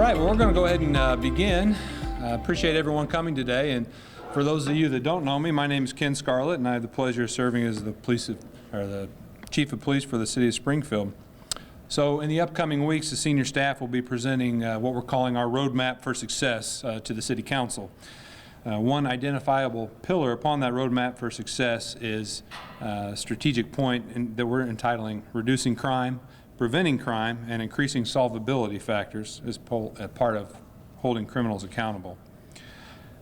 right, well, we're going to go ahead and begin. Appreciate everyone coming today. And for those of you that don't know me, my name is Ken Scarlett, and I have the pleasure of serving as the Chief of Police for the City of Springfield. So in the upcoming weeks, the senior staff will be presenting what we're calling our roadmap for success to the City Council. One identifiable pillar upon that roadmap for success is a strategic point that we're entitling Reducing Crime, Preventing Crime, and Increasing Solvability Factors as part of holding criminals accountable.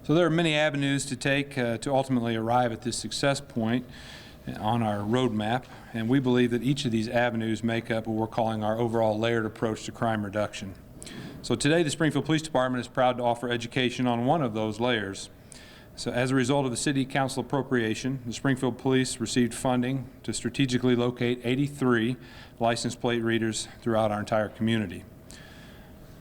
So there are many avenues to take to ultimately arrive at this success point on our roadmap, and we believe that each of these avenues make up what we're calling our overall layered approach to crime reduction. So today the Springfield Police Department is proud to offer education on one of those layers. So as a result of the City Council appropriation, the Springfield Police received funding to strategically locate 83 license plate readers throughout our entire community.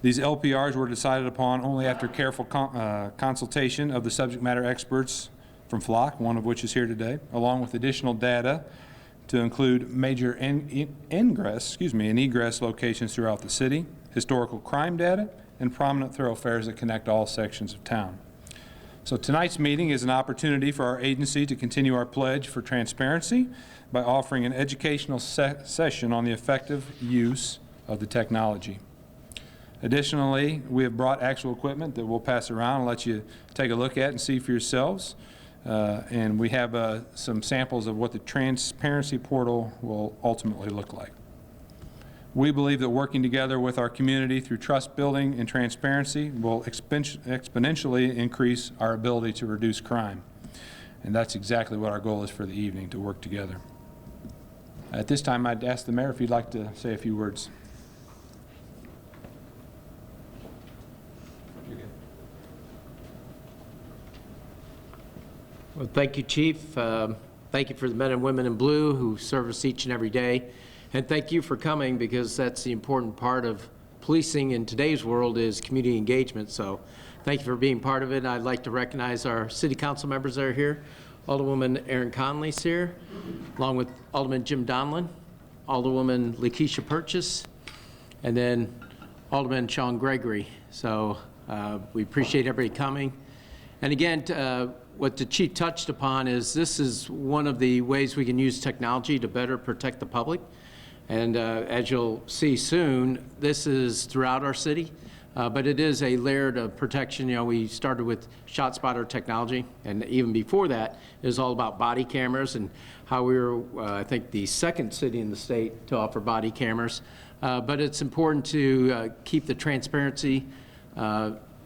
These LPRs were decided upon only after careful consultation of the subject matter experts from Flock, one of which is here today, along with additional data to include major ingress and egress locations throughout the city, historical crime data, and prominent thoroughfares that connect all sections of town. So tonight's meeting is an opportunity for our agency to continue our pledge for transparency by offering an educational session on the effective use of the technology. Additionally, we have brought actual equipment that we'll pass around and let you take a look at and see for yourselves. And we have some samples of what the transparency portal will ultimately look like. We believe that working together with our community through trust building and transparency will exponentially increase our ability to reduce crime. And that's exactly what our goal is for the evening, to work together. At this time, I'd ask the mayor if you'd like to say a few words. Well, thank you, Chief. Thank you for the men and women in blue who serve us each and every day. And thank you for coming, because that's the important part of policing in today's world is community engagement. So thank you for being part of it. I'd like to recognize our city council members that are here. Alderwoman Erin Conley's here, along with Alderman Jim Donlin, Alderwoman Lakeisha Purchase, and then Alderman Sean Gregory. So we appreciate everybody coming. And again, what the chief touched upon is this is one of the ways we can use technology to better protect the public. And as you'll see soon, this is throughout our city, but it is a layered of protection. You know, we started with shot spotter technology, and even before that, it was all about body cameras and how we were, I think, the second city in the state to offer body cameras. But it's important to keep the transparency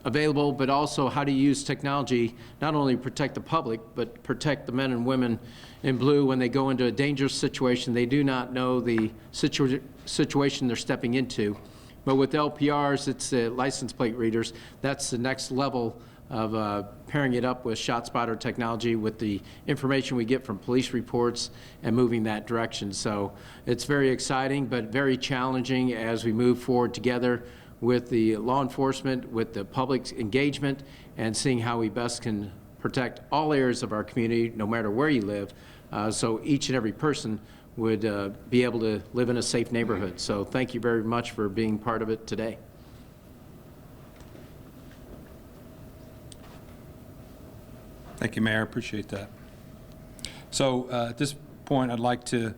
available, but also how to use technology, not only protect the public, but protect the men and women in blue when they go into a dangerous situation. They do not know the situation they're stepping into. But with LPRs, it's the license plate readers. That's the next level of pairing it up with shot spotter technology with the information we get from police reports and moving that direction. So it's very exciting, but very challenging as we move forward together with the law enforcement, with the public's engagement, and seeing how we best can protect all areas of our community, no matter where you live, so each and every person would be able to live in a safe neighborhood. So thank you very much for being part of it today. Thank you, Mayor. Appreciate that. So at this point, I'd like to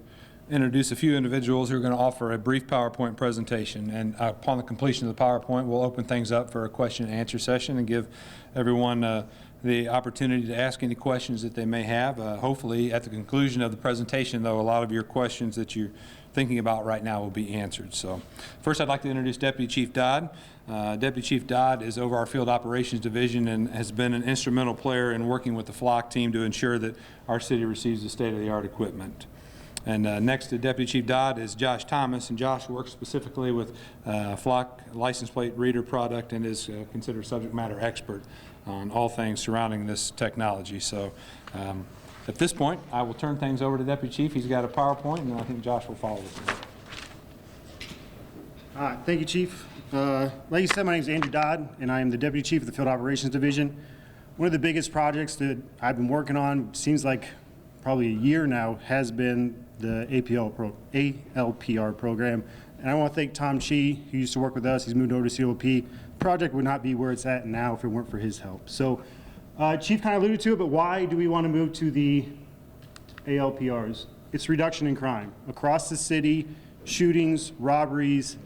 introduce a few individuals who are going to offer a brief PowerPoint presentation, and upon the completion of the PowerPoint, we'll open things up for a question and answer session and give everyone the opportunity to ask any questions that they may have. Hopefully at the conclusion of the presentation, though, a lot of your questions that you're thinking about right now will be answered. So first, I'd like to introduce Deputy Chief Dodd. Deputy Chief Dodd is over our Field Operations Division and has been an instrumental player in working with the Flock team to ensure that our city receives the state-of-the-art equipment. And next to Deputy Chief Dodd is Josh Thomas, and Josh works specifically with Flock license plate reader product and is considered subject matter expert on all things surrounding this technology. So at this point, I will turn things over to Deputy Chief. He's got a PowerPoint, and I think Josh will follow with it. All right, thank you, Chief. Like you said, my name is Andrew Dodd, and I am the Deputy Chief of the Field Operations Division. One of the biggest projects that I've been working on, seems like probably a year now, has been the ALPR program, And I want to thank Tom Chi, who used to work with us. He's moved over to COP. The project would not be where it's at now if it weren't for his help. So Chief kind of alluded to it, but why do we want to move to the ALPRs? It's reduction in crime across the city, shootings, robberies,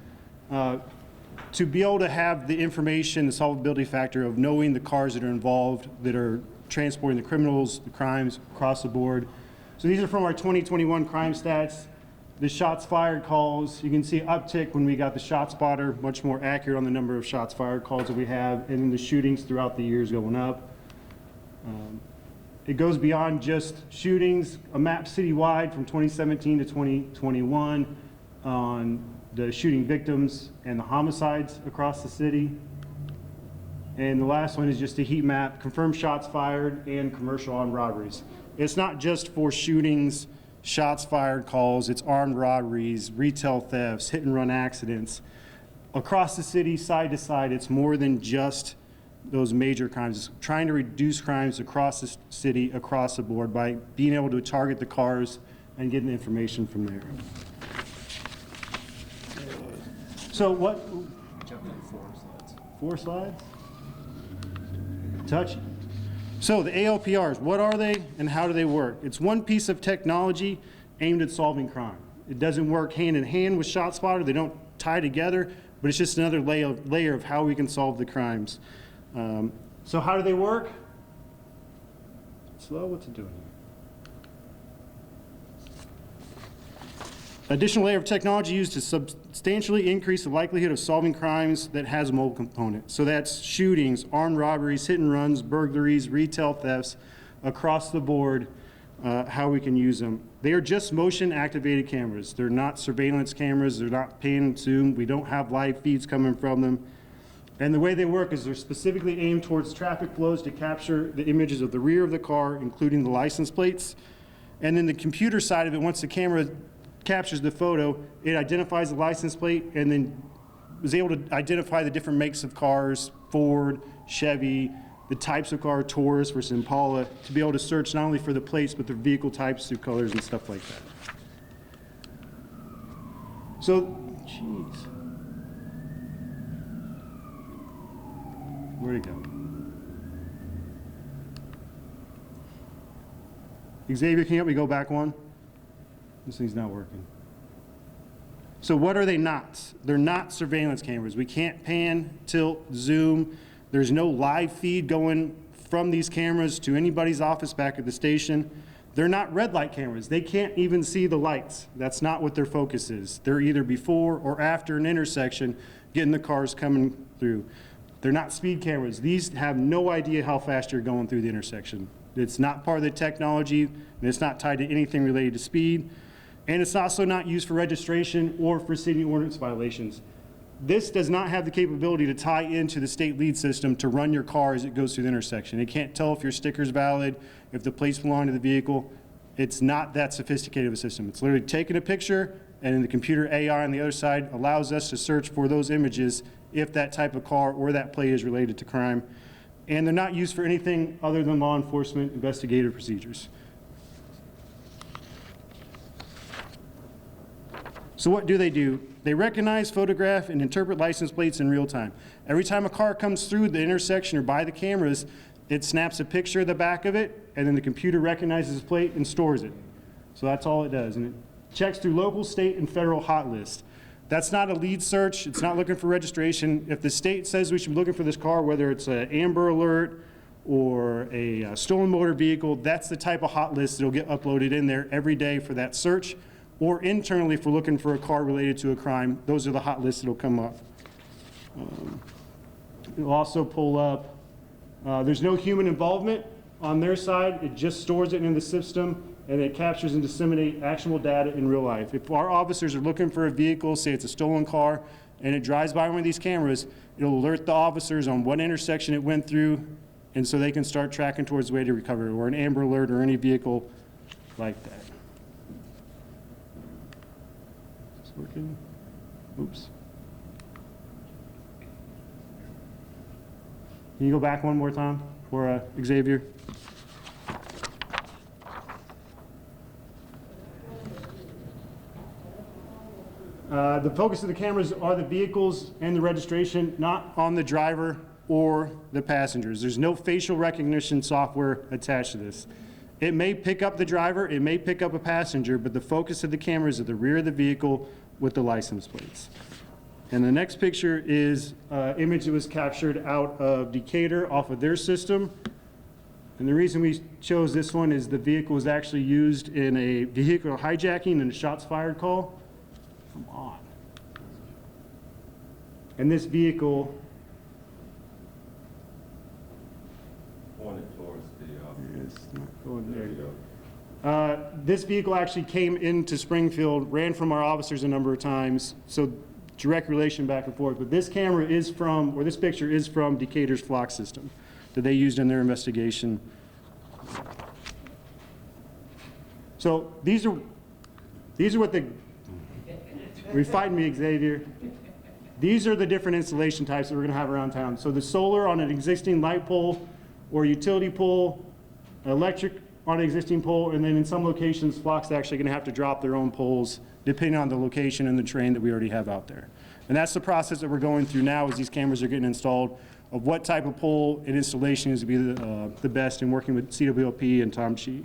to be able to have the information, the solvability factor of knowing the cars that are involved, that are transporting the criminals, the crimes across the board. So these are from our 2021 crime stats. The shots fired calls, you can see uptick when we got the shot spotter, much more accurate on the number of shots fired calls that we have, and then the shootings throughout the years going up. It goes beyond just shootings, a map citywide from 2017 to 2021 on the shooting victims and the homicides across the city. And the last one is just a heat map, confirmed shots fired and commercial armed robberies. It's not just for shootings, shots fired calls, it's armed robberies, retail thefts, hit and run accidents. Across the city, side to side, it's more than just those major crimes. It's trying to reduce crimes across the city, across the board, by being able to target the cars and getting the information from there. So what? Jump to 4 slides. 4 slides? Touch. So the ALPRs, what are they and how do they work? It's one piece of technology aimed at solving crime. It doesn't work hand in hand with ShotSpotter. They don't tie together, but it's just another layer of how we can solve the crimes. So how do they work? Slow, what's it doing here? Additional layer of technology used to substantially increase the likelihood of solving crimes that has a mobile component. So that's shootings, armed robberies, hit and runs, burglaries, retail thefts, across the board, how we can use them. They are just motion activated cameras. They're not surveillance cameras. They're not pan and zoom. We don't have live feeds coming from them. And the way they work is they're specifically aimed towards traffic flows to capture the images of the rear of the car, including the license plates. And then the computer side of it, once the camera captures the photo, it identifies the license plate and then is able to identify the different makes of cars, Ford, Chevy, the types of car, Taurus versus Impala, to be able to search not only for the plates, but the vehicle types through colors and stuff like that. So, jeez. Where'd it go? Xavier, can you help me go back one? This thing's not working. So what are they not? They're not surveillance cameras. We can't pan, tilt, zoom. There's no live feed going from these cameras to anybody's office back at the station. They're not red light cameras. They can't even see the lights. That's not what their focus is. They're either before or after an intersection getting the cars coming through. They're not speed cameras. These have no idea how fast you're going through the intersection. It's not part of the technology, and it's not tied to anything related to speed. And it's also not used for registration or for city ordinance violations. This does not have the capability to tie into the state lead system to run your car as it goes through the intersection. It can't tell if your sticker's valid, if the plates belong to the vehicle. It's not that sophisticated of a system. It's literally taking a picture, and then the computer AI on the other side allows us to search for those images if that type of car or that plate is related to crime. And they're not used for anything other than law enforcement investigative procedures. So what do? They recognize, photograph, and interpret license plates in real time. Every time a car comes through the intersection or by the cameras, it snaps a picture of the back of it, and then the computer recognizes the plate and stores it. So that's all it does. And it checks through local, state, and federal hot lists. That's not a lead search. It's not looking for registration. If the state says we should be looking for this car, whether it's an Amber Alert or a stolen motor vehicle, that's the type of hot list that'll get uploaded in there every day for that search. Or internally, if we're looking for a car related to a crime, those are the hot lists that'll come up. It'll also pull up, there's no human involvement on their side. It just stores it in the system, and it captures and disseminates actionable data in real life. If our officers are looking for a vehicle, say it's a stolen car, and it drives by one of these cameras, it'll alert the officers on what intersection it went through, and so they can start tracking towards the way to recover it, or an Amber Alert or any vehicle like that. Is this working? Oops. Can you go back one more time for Xavier? The focus of the cameras are the vehicles and the registration, not on the driver or the passengers. There's no facial recognition software attached to this. It may pick up the driver, it may pick up a passenger, but the focus of the camera is at the rear of the vehicle with the license plates. And the next picture is an image that was captured out of Decatur off of their system. And the reason we chose this one is the vehicle was actually used in a vehicular hijacking and a shots fired call. Come on. And this vehicle, Pointed towards the, it's not going there there. you go. This vehicle actually came into Springfield, ran from our officers a number of times, so direct relation back and forth. But this camera is from, or this picture is from Decatur's flock system that they used in their investigation. So these are what the, you're fighting me, Xavier. These are the different installation types that we're gonna have around town. So the solar on an existing light pole or utility pole, electric on an existing pole, and then in some locations, Flock's actually gonna have to drop their own poles depending on the location and the terrain that we already have out there. And that's the process that we're going through now as these cameras are getting installed, of what type of pole and installation is to be the best in working with CWLP and Tom Chi.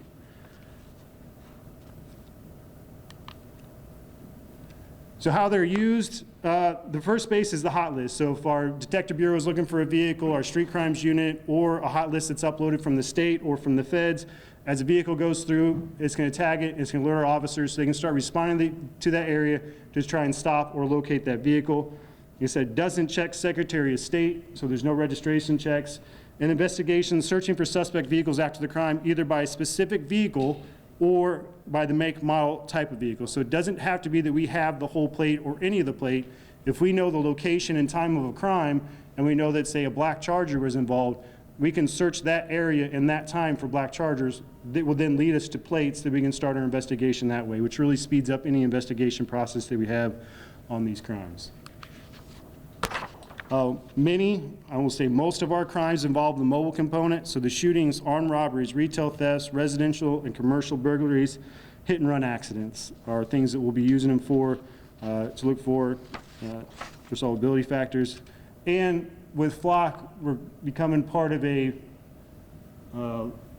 So how they're used, the first space is the hot list. So if our detective bureau is looking for a vehicle, our street crimes unit, or a hot list that's uploaded from the state or from the feds, as a vehicle goes through, it's going to tag it, it's going to alert our officers so they can start responding to that area to try and stop or locate that vehicle. Like I said, doesn't check Secretary of State, so there's no registration checks. And investigations searching for suspect vehicles after the crime, either by a specific vehicle or by the make, model, type of vehicle. So it doesn't have to be that we have the whole plate or any of the plate. If we know the location and time of a crime, and we know that, say, a black Charger was involved, we can search that area in that time for black Chargers. That will then lead us to plates that we can start our investigation that way, which really speeds up any investigation process that we have on these crimes. Many, I will say most of our crimes involve the mobile component, so the shootings, armed robberies, retail thefts, residential and commercial burglaries, hit and run accidents are things that we'll be using them for, to look for solvability factors. And with Flock, we're becoming part of a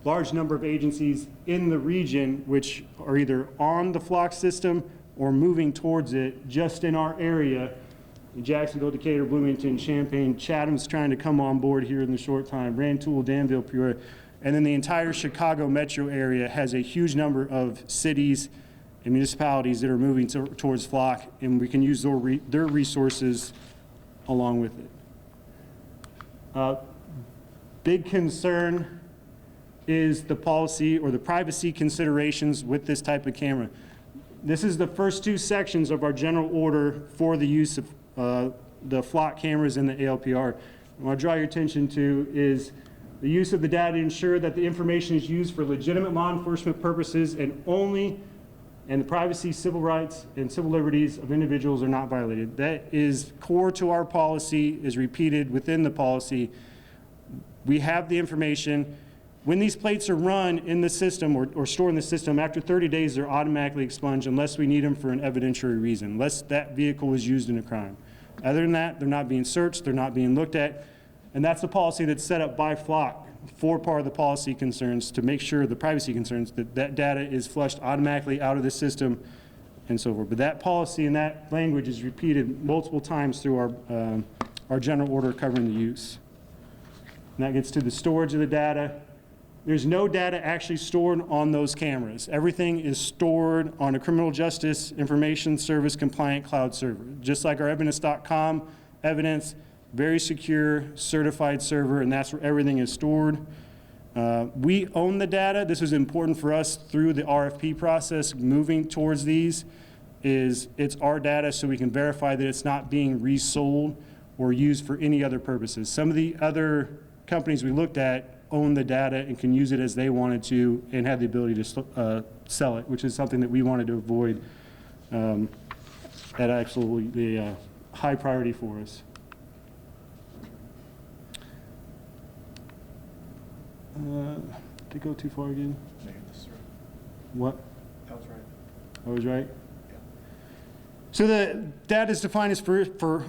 large number of agencies in the region which are either on the Flock system or moving towards it just in our area. In Jacksonville, Decatur, Bloomington, Champaign, Chatham's trying to come on board here in the short time, Rantoul, Danville, Peoria, and then the entire Chicago metro area has a huge number of cities and municipalities that are moving towards Flock, and we can use their resources along with it. Big concern is the policy or the privacy considerations with this type of camera. This is the first two sections of our general order for the use of the Flock cameras in the ALPR. What I draw your attention to is the use of the data to ensure that the information is used for legitimate law enforcement purposes and the privacy, civil rights, and civil liberties of individuals are not violated. That is core to our policy, is repeated within the policy. We have the information. When these plates are run in the system or stored in the system, after 30 days, they're automatically expunged unless we need them for an evidentiary reason, unless that vehicle was used in a crime. Other than that, they're not being searched, they're not being looked at, and that's the policy that's set up by Flock for part of the policy concerns to make sure the privacy concerns that that data is flushed automatically out of the system and so forth. But that policy and that language is repeated multiple times through our general order covering the use. And that gets to the storage of the data. There's no data actually stored on those cameras. Everything is stored on a criminal justice information service compliant cloud server. Just like our evidence.com evidence, very secure, certified server, and that's where everything is stored. We own the data. This is important for us through the RFP process. Moving towards these it's our data so we can verify that it's not being resold or used for any other purposes. Some of the other companies we looked at own the data and can use it as they wanted to and have the ability to sell it, which is something that we wanted to avoid at absolutely the high priority for us. Did it go too far again? What? That was right. I was right? So the data is defined as for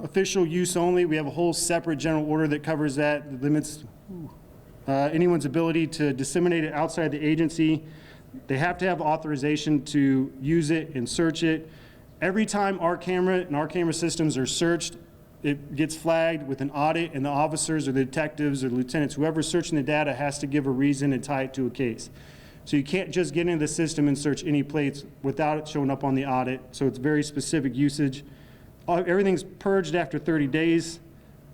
official use only. We have a whole separate general order that covers that, that limits anyone's ability to disseminate it outside the agency. They have to have authorization to use it and search it. Every time our camera and our camera systems are searched, it gets flagged with an audit, and the officers or the detectives or the lieutenants, whoever's searching the data, has to give a reason and tie it to a case. So you can't just get into the system and search any plates without it showing up on the audit. So it's very specific usage. Everything's purged after 30 days.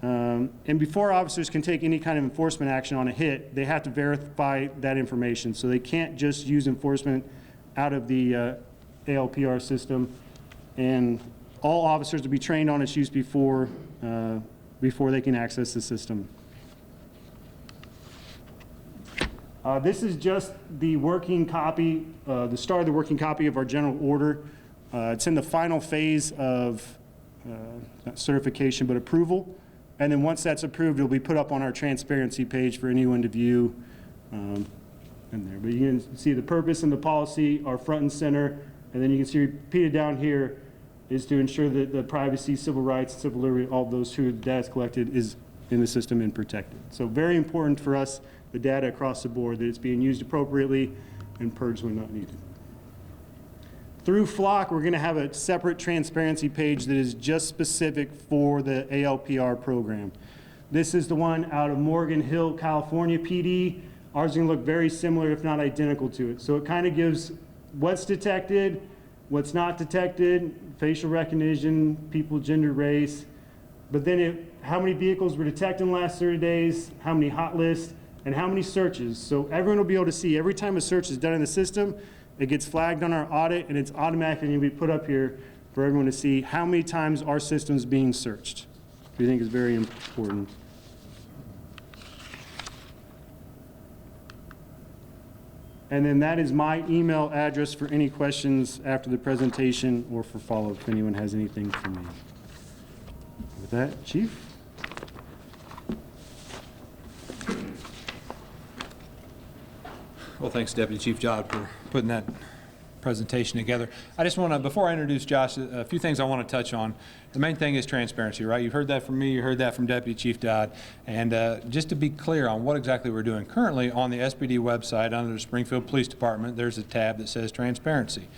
And before officers can take any kind of enforcement action on a hit, they have to verify that information. So they can't just use enforcement out of the ALPR system. And all officers will be trained on its use before they can access the system. This is just the working copy, the start of the working copy of our general order. It's in the final phase of not certification, but approval. And then once that's approved, it'll be put up on our transparency page for anyone to view in there. But you can see the purpose and the policy are front and center. And then you can see repeated down here is to ensure that the privacy, civil rights, civil liberty, all of those who data is collected is in the system and protected. So very important for us, the data across the board, that it's being used appropriately and purged when not needed. Through Flock, we're going to have a separate transparency page that is just specific for the ALPR program. This is the one out of Morgan Hill, California PD. Ours is going to look very similar, if not identical to it. So it kind of gives what's detected, what's not detected, facial recognition, people, gender, race, but then how many vehicles were detected in the last 30 days, how many hot lists, and how many searches. So everyone will be able to see every time a search is done in the system, it gets flagged on our audit, and it's automatically going to be put up here for everyone to see how many times our system is being searched. We think is very important. And then that is my email address for any questions after the presentation or for follow-up if anyone has anything for me. With that, Chief? Well, thanks, Deputy Chief Dodd, for putting that presentation together. I just want to, before I introduce Josh, a few things I want to touch on. The main thing is transparency, right? You've heard that from me, you heard that from Deputy Chief Dodd. And just to be clear on what exactly we're doing, currently on the SPD website under the Springfield Police Department, there's a tab that says transparency.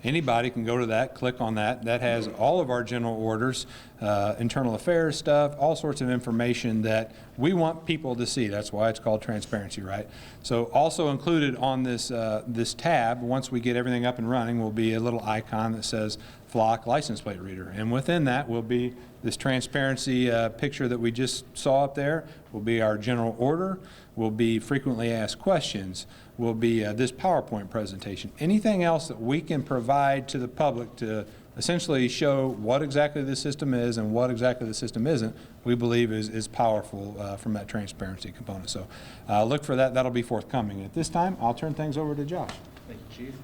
Anybody can go to that, click on that. That has all of our general orders, internal affairs stuff, all sorts of information that we want people to see. That's why it's called transparency, right? So also included on this, this tab, once we get everything up and running, will be a little icon that says Flock license plate reader. And within that will be this transparency picture that we just saw up there, will be our general order, will be frequently asked questions, will be this PowerPoint presentation. Anything else that we can provide to the public to essentially show what exactly the system is and what exactly the system isn't, we believe is powerful from that transparency component. So look for that. That'll be forthcoming. At this time, I'll turn things over to Josh. Thank you, Chief.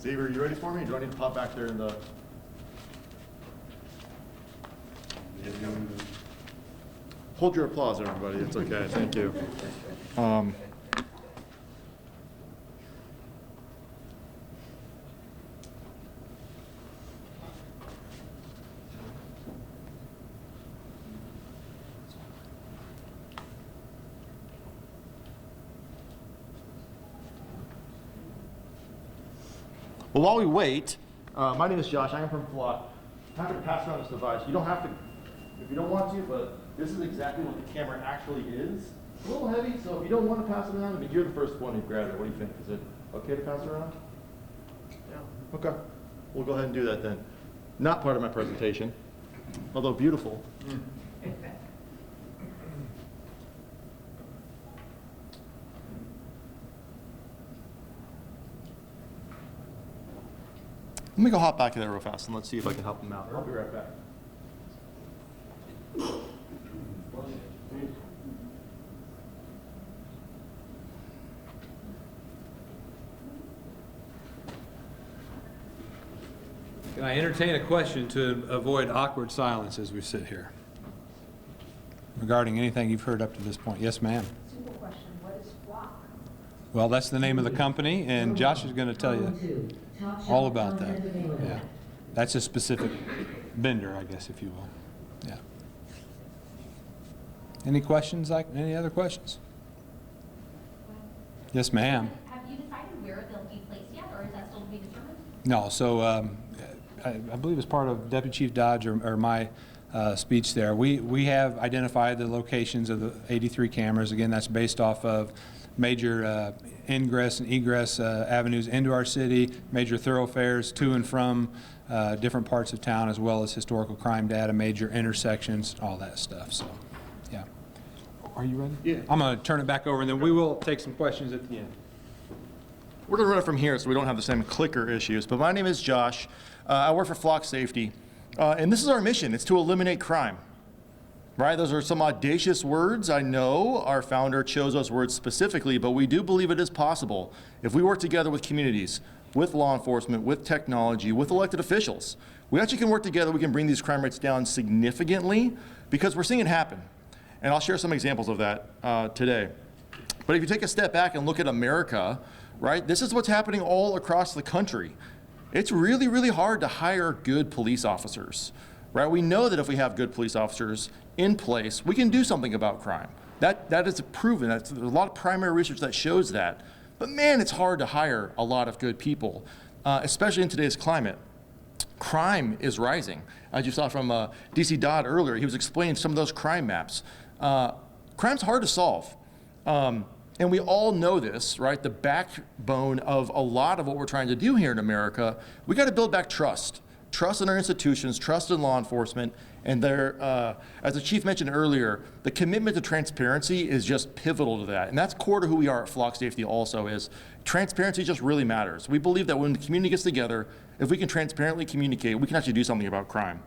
Xavier, you ready for me? Do I need to pop back there in the... Hold your applause, everybody. It's okay. Thank you. Well, while we wait, my name is Josh. I am from Flock. I'm happy to pass around this device. You don't have to, if you don't want to, but this is exactly what the camera actually is. It's a little heavy, so if you don't want to pass it around, I mean, you're the first one who grabbed it. What do you think? Is it okay to pass it around? Yeah. Okay. We'll go ahead and do that then. Not part of my presentation, although beautiful. Let me go hop back to there real fast and let's see if I can help them out. I'll be right back. Can I entertain a question to avoid awkward silence as we sit here regarding anything you've heard up to this point? Yes, ma'am. Simple question, what is Flock? Well, that's the name of the company, and Josh is going to tell you all about that. Yeah, that's a specific vendor, I guess, if you will. Yeah. Any questions? Any other questions? Yes, ma'am. Have you decided where they'll be placed yet, or is that still to be determined? No. So I believe as part of Deputy Chief Dodd or my speech there, we have identified the locations of the 83 cameras. Again, that's based off of major ingress and egress avenues into our city, major thoroughfares to and from different parts of town, as well as historical crime data, major intersections, all that stuff. So, yeah. Are you ready? Yeah. I'm going to turn it back over, and then we will take some questions at the end. We're going to run it from here so we don't have the same clicker issues. But my name is Josh. I work for Flock Safety. And this is our mission. It's to eliminate crime. Right? Those are some audacious words. I know our founder chose those words specifically, but we do believe it is possible if we work together with communities, with law enforcement, with technology, with elected officials. We actually can work together. We can bring these crime rates down significantly because we're seeing it happen. And I'll share some examples of that today. But if you take a step back and look at America, right, this is what's happening all across the country. It's really, really hard to hire good police officers, right? We know that if we have good police officers in place, we can do something about crime. That is proven. There's a lot of primary research that shows that. But man, it's hard to hire a lot of good people, especially in today's climate. Crime is rising. As you saw from DC Dodd earlier, he was explaining some of those crime maps. Crime's hard to solve. And we all know this, right? The backbone of a lot of what we're trying to do here in America, we got to build back trust. Trust in our institutions, trust in law enforcement, and as the chief mentioned earlier, the commitment to transparency is just pivotal to that. And that's core to who we are at Flock Safety also is transparency just really matters. We believe that when the community gets together, if we can transparently communicate, we can actually do something about crime.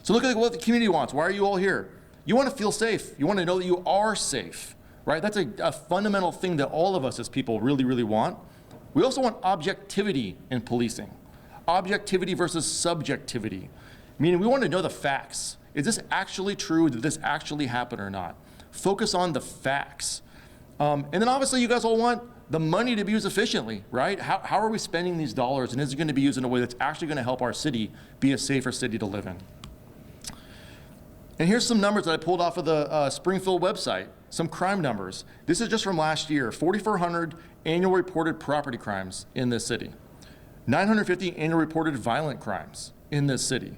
So look at what the community wants. Why are you all here? You want to feel safe. You want to know that you are safe. Right? That's a fundamental thing that all of us as people really, really want. We also want objectivity in policing. Objectivity versus subjectivity. Meaning we want to know the facts. Is this actually true? Did this actually happen or not? Focus on the facts. And then obviously you guys all want the money to be used efficiently, right? How are we spending these dollars, and is it going to be used in a way that's actually going to help our city be a safer city to live in? And here's some numbers that I pulled off of the Springfield website. Some crime numbers. This is just from last year. 4,400 annual reported property crimes in this city. 950 annual reported violent crimes in this city.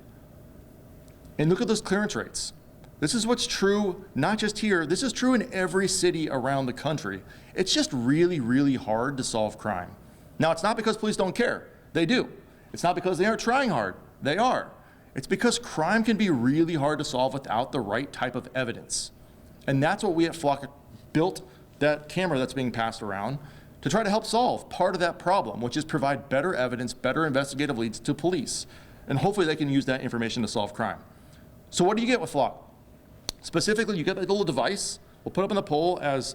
And look at those clearance rates. This is what's true, not just here. This is true in every city around the country. It's just really, really hard to solve crime. Now, it's not because police don't care. They do. It's not because they aren't trying hard. They are. It's because crime can be really hard to solve without the right type of evidence. And that's what we at Flock built that camera that's being passed around to try to help solve part of that problem, which is provide better evidence, better investigative leads to police. And hopefully they can use that information to solve crime. So what do you get with Flock? Specifically, you get a little device. We'll put up on the pole as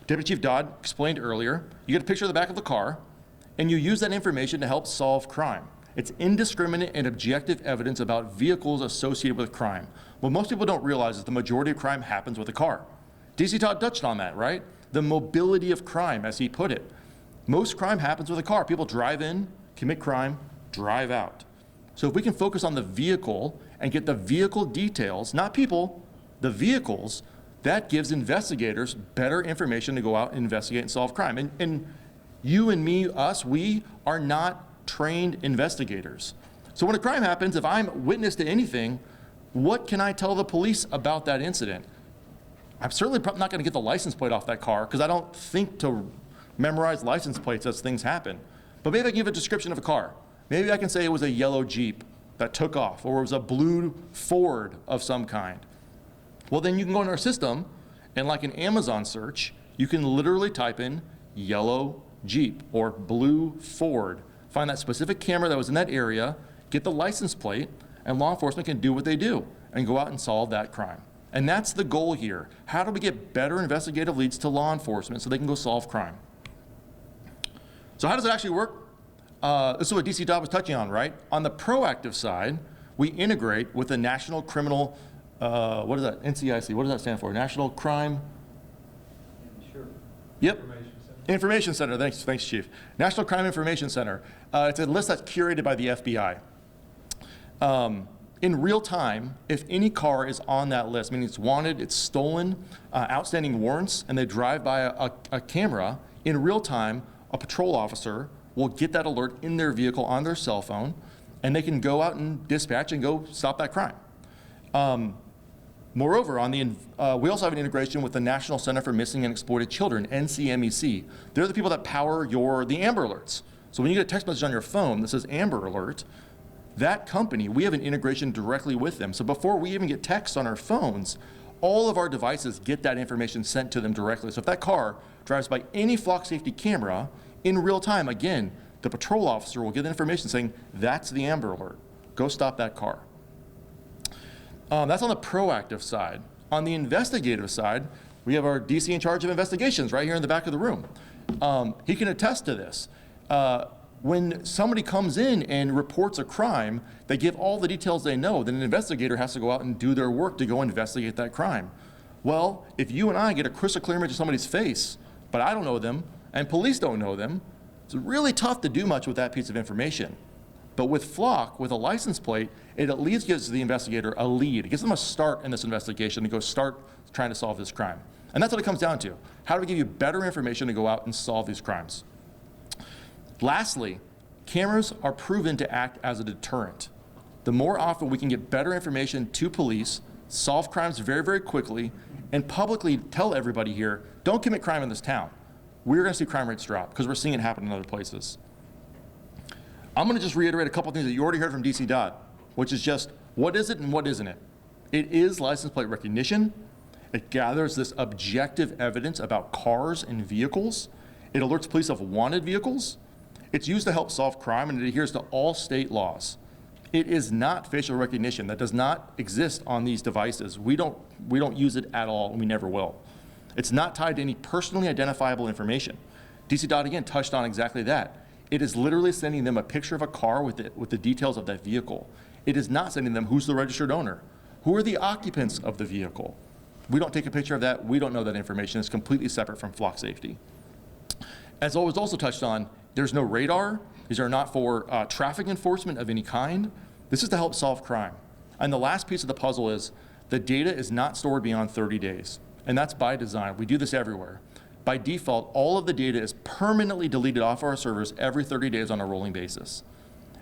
Deputy Chief Dodd explained earlier. You get a picture of the back of the car, and you use that information to help solve crime. It's indiscriminate and objective evidence about vehicles associated with crime. What most people don't realize is the majority of crime happens with a car. DC Dodd touched on that, right? The mobility of crime, as he put it. Most crime happens with a car. People drive in, commit crime, drive out. So if we can focus on the vehicle and get the vehicle details, not people, the vehicles, that gives investigators better information to go out and investigate and solve crime. And you and me, us, we are not trained investigators. So when a crime happens, if I'm witness to anything, what can I tell the police about that incident? I'm certainly not going to get the license plate off that car because I don't think to memorize license plates as things happen. But maybe I can give a description of a car. Maybe I can say it was a yellow Jeep that took off, or it was a blue Ford of some kind. Well, then you can go in our system, and like an Amazon search, you can literally type in yellow Jeep or blue Ford, find that specific camera that was in that area, get the license plate, and law enforcement can do what they do and go out and solve that crime. And that's the goal here. How do we get better investigative leads to law enforcement so they can go solve crime? So how does it actually work? This is what DC Dodd was touching on, right? On the proactive side, we integrate with the National Criminal, what is that, NCIC, what does that stand for? National Crime? Sure. Yep. Information Center, thanks, Chief. National Crime Information Center. It's a list that's curated by the FBI. In real time, if any car is on that list, meaning it's wanted, it's stolen, outstanding warrants, and they drive by a camera, in real time, a patrol officer will get that alert in their vehicle on their cell phone, and they can go out and dispatch and go stop that crime. Moreover, we also have an integration with the National Center for Missing and Exploited Children, NCMEC. They're the people that power the Amber Alerts. So when you get a text message on your phone that says Amber Alert, that company, we have an integration directly with them. So before we even get texts on our phones, all of our devices get that information sent to them directly. So if that car drives by any flock safety camera, in real time, again, the patrol officer will get the information saying, that's the Amber Alert. Go stop that car. That's on the proactive side. On the investigative side, we have our DC in charge of investigations right here in the back of the room. He can attest to this. When somebody comes in and reports a crime, they give all the details they know, then an investigator has to go out and do their work to go investigate that crime. Well, if you and I get a crystal clear image of somebody's face, but I don't know them, and police don't know them, it's really tough to do much with that piece of information. But with Flock, with a license plate, it at least gives the investigator a lead. It gives them a start in this investigation to go start trying to solve this crime. And that's what it comes down to. How do we give you better information to go out and solve these crimes? Lastly, cameras are proven to act as a deterrent. The more often we can get better information to police, solve crimes very, very quickly, and publicly tell everybody here, don't commit crime in this town. We're going to see crime rates drop because we're seeing it happen in other places. I'm going to just reiterate a couple things that you already heard from DC Dodd, which is just what is it and what isn't it? It is license plate recognition. It gathers this objective evidence about cars and vehicles. It alerts police of wanted vehicles. It's used to help solve crime, and it adheres to all state laws. It is not facial recognition. That does not exist on these devices. We don't use it at all, and we never will. It's not tied to any personally identifiable information. DC Dodd, again, touched on exactly that. It is literally sending them a picture of a car with the details of that vehicle. It is not sending them who's the registered owner, who are the occupants of the vehicle. We don't take a picture of that. We don't know that information. It's completely separate from flock safety. As was also touched on, there's no radar. These are not for traffic enforcement of any kind. This is to help solve crime. And the last piece of the puzzle is the data is not stored beyond 30 days. And that's by design. We do this everywhere. By default, all of the data is permanently deleted off our servers every 30 days on a rolling basis.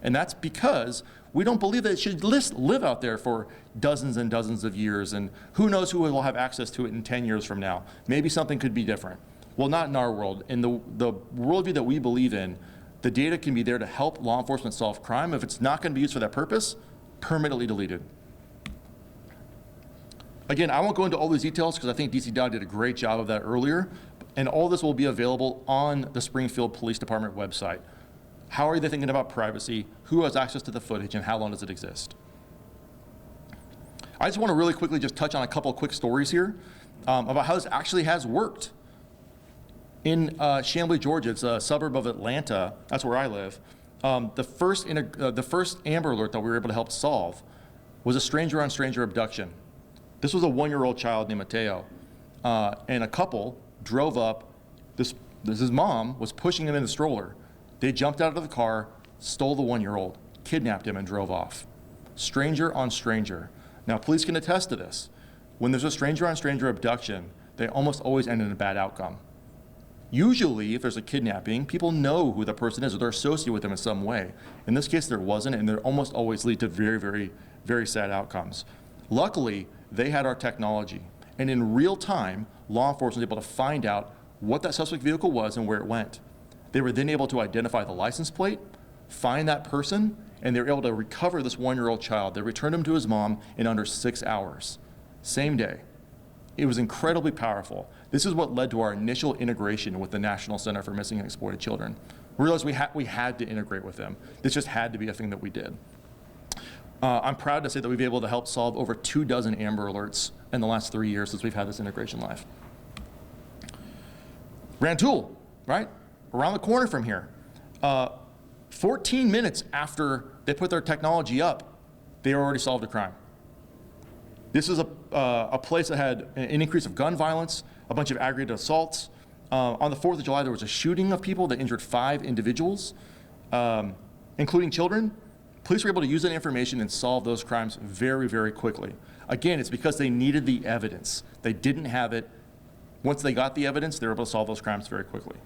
And that's because we don't believe that it should live out there for dozens and dozens of years, and who knows who will have access to it in 10 years from now. Maybe something could be different. Well, not in our world. In the worldview that we believe in, the data can be there to help law enforcement solve crime. If it's not going to be used for that purpose, permanently deleted. Again, I won't go into all these details because I think DC Dodd did a great job of that earlier, and all this will be available on the Springfield Police Department website. How are they thinking about privacy? Who has access to the footage, and how long does it exist? I just want to really quickly just touch on a couple of quick stories here about how this actually has worked. In Chamblee, Georgia, it's a suburb of Atlanta, that's where I live, the first Amber Alert that we were able to help solve was a stranger-on-stranger abduction. This was a 1-year-old child named Mateo, and a couple drove up. His mom was pushing him in the stroller. They jumped out of the car, stole the 1-year-old, kidnapped him, and drove off. Stranger on stranger. Now, police can attest to this. When there's a stranger-on-stranger abduction, they almost always end in a bad outcome. Usually, if there's a kidnapping, people know who the person is, or they're associated with them in some way. In this case, there wasn't, and they almost always lead to very, very, very sad outcomes. Luckily, they had our technology, and in real time, law enforcement was able to find out what that suspect vehicle was and where it went. They were then able to identify the license plate, find that person, and they were able to recover this 1-year-old child. They returned him to his mom in under 6 hours, same day. It was incredibly powerful. This is what led to our initial integration with the National Center for Missing and Exploited Children. We realized we had to integrate with them. This just had to be a thing that we did. I'm proud to say that we've been able to help solve over 24 Amber Alerts in the last 3 years since we've had this integration live. Rantoul, right? Around the corner from here. 14 minutes after they put their technology up, they already solved a crime. This is a place that had an increase of gun violence, a bunch of aggravated assaults. On the 4th of July, there was a shooting of people that injured 5 individuals, including children. Police were able to use that information and solve those crimes very, very quickly. Again, it's because they needed the evidence. They didn't have it. Once they got the evidence, they were able to solve those crimes very quickly.